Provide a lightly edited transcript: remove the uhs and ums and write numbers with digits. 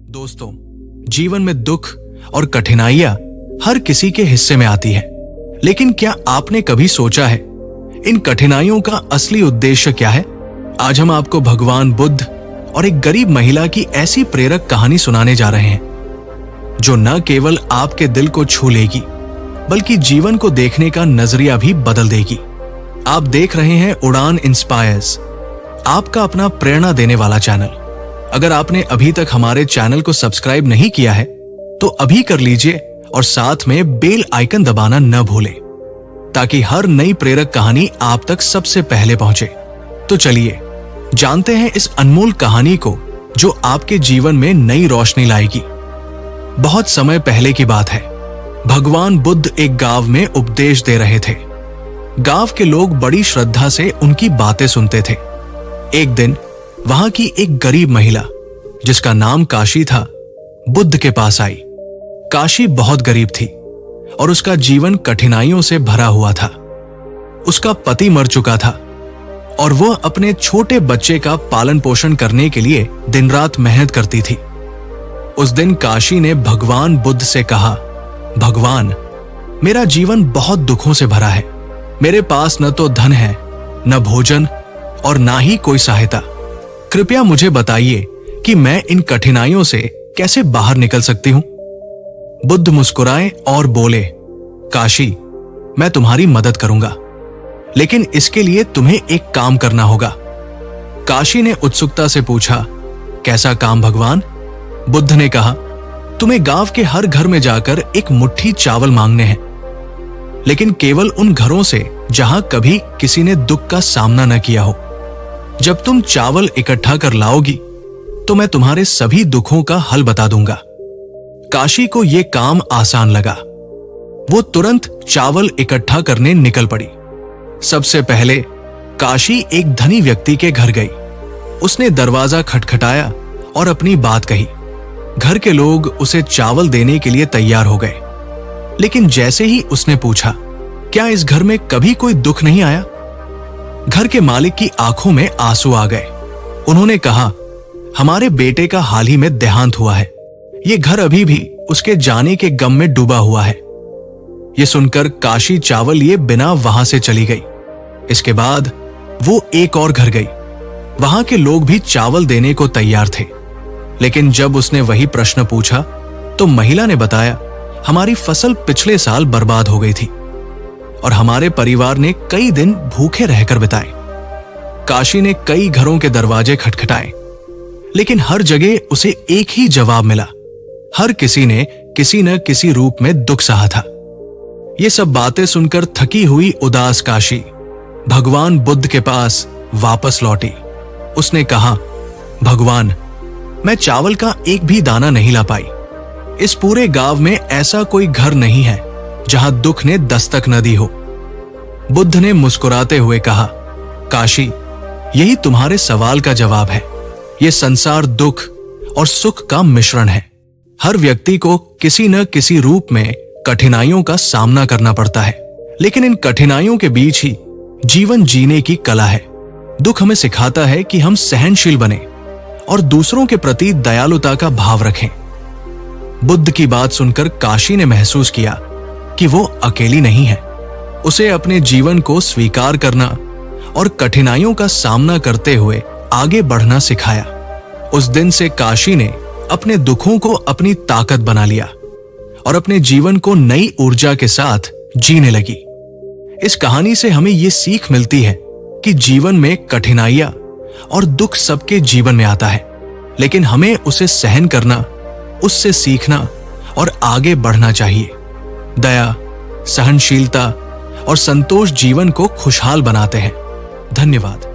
दोस्तों, जीवन में दुख और कठिनाइयां हर किसी के हिस्से में आती है, लेकिन क्या आपने कभी सोचा है इन कठिनाइयों का असली उद्देश्य क्या है? आज हम आपको भगवान बुद्ध और एक गरीब महिला की ऐसी प्रेरक कहानी सुनाने जा रहे हैं जो न केवल आपके दिल को छू लेगी बल्कि जीवन को देखने का नजरिया भी बदल देगी। आप देख रहे हैं उड़ान इंस्पायर्स, आपका अपना प्रेरणा देने वाला चैनल। अगर आपने अभी तक हमारे चैनल को सब्सक्राइब नहीं किया है तो अभी कर लीजिए और साथ में बेल आइकन दबाना न भूलें ताकि हर नई प्रेरक कहानी आप तक सबसे पहले पहुंचे। तो चलिए जानते हैं इस अनमोल कहानी को जो आपके जीवन में नई रोशनी लाएगी। बहुत समय पहले की बात है, भगवान बुद्ध एक गांव में उपदेश दे रहे थे। गांव के लोग बड़ी श्रद्धा से उनकी बातें सुनते थे। एक दिन वहां की एक गरीब महिला जिसका नाम काशी था, बुद्ध के पास आई। काशी बहुत गरीब थी और उसका जीवन कठिनाइयों से भरा हुआ था। उसका पति मर चुका था और वह अपने छोटे बच्चे का पालन पोषण करने के लिए दिन रात मेहनत करती थी। उस दिन काशी ने भगवान बुद्ध से कहा, भगवान, मेरा जीवन बहुत दुखों से भरा है। मेरे पास न तो धन है, न भोजन और ना ही कोई सहायता। कृपया मुझे बताइए कि मैं इन कठिनाइयों से कैसे बाहर निकल सकती हूं। बुद्ध मुस्कुराए और बोले, काशी, मैं तुम्हारी मदद करूंगा, लेकिन इसके लिए तुम्हें एक काम करना होगा। काशी ने उत्सुकता से पूछा, कैसा काम भगवान? बुद्ध ने कहा, तुम्हें गांव के हर घर में जाकर एक मुट्ठी चावल मांगने हैं, लेकिन केवल उन घरों से जहां कभी किसी ने दुख का सामना न किया हो। जब तुम चावल इकट्ठा कर लाओगी तो मैं तुम्हारे सभी दुखों का हल बता दूंगा। काशी को यह काम आसान लगा। वो तुरंत चावल इकट्ठा करने निकल पड़ी। सबसे पहले काशी एक धनी व्यक्ति के घर गई। उसने दरवाजा खटखटाया और अपनी बात कही। घर के लोग उसे चावल देने के लिए तैयार हो गए, लेकिन जैसे ही उसने पूछा, क्या इस घर में कभी कोई दुख नहीं आया? घर के मालिक की आंखों में आंसू आ गए। उन्होंने कहा, हमारे बेटे का हाल ही में देहांत हुआ है। ये घर अभी भी उसके जाने के गम में डूबा हुआ है। ये सुनकर काशी चावल लिए बिना वहां से चली गई। इसके बाद वो एक और घर गई। वहां के लोग भी चावल देने को तैयार थे, लेकिन जब उसने वही प्रश्न पूछा तो महिला ने बताया, हमारी फसल पिछले साल बर्बाद हो गई थी और हमारे परिवार ने कई दिन भूखे रहकर बिताए। काशी ने कई घरों के दरवाजे खटखटाए, लेकिन हर जगह उसे एक ही जवाब मिला। हर किसी ने किसी न किसी रूप में दुख सहा था। ये सब बातें सुनकर थकी हुई उदास काशी भगवान बुद्ध के पास वापस लौटी। उसने कहा, भगवान, मैं चावल का एक भी दाना नहीं ला पाई। इस पूरे गांव में ऐसा कोई घर नहीं है जहां दुख ने दस्तक न दी हो। बुद्ध ने मुस्कुराते हुए कहा, काशी, यही तुम्हारे सवाल का जवाब है। यह संसार दुख और सुख का मिश्रण है। हर व्यक्ति को किसी न किसी रूप में कठिनाइयों का सामना करना पड़ता है, लेकिन इन कठिनाइयों के बीच ही जीवन जीने की कला है। दुख हमें सिखाता है कि हम सहनशील बने और दूसरों के प्रति दयालुता का भाव रखें। बुद्ध की बात सुनकर काशी ने महसूस किया कि वो अकेली नहीं है। उसे अपने जीवन को स्वीकार करना और कठिनाइयों का सामना करते हुए आगे बढ़ना सिखाया। उस दिन से काशी ने अपने दुखों को अपनी ताकत बना लिया और अपने जीवन को नई ऊर्जा के साथ जीने लगी। इस कहानी से हमें ये सीख मिलती है कि जीवन में कठिनाइयां और दुख सबके जीवन में आता है, लेकिन हमें उसे सहन करना, उससे सीखना और आगे बढ़ना चाहिए। दया, सहनशीलता और संतोष जीवन को खुशहाल बनाते हैं। धन्यवाद।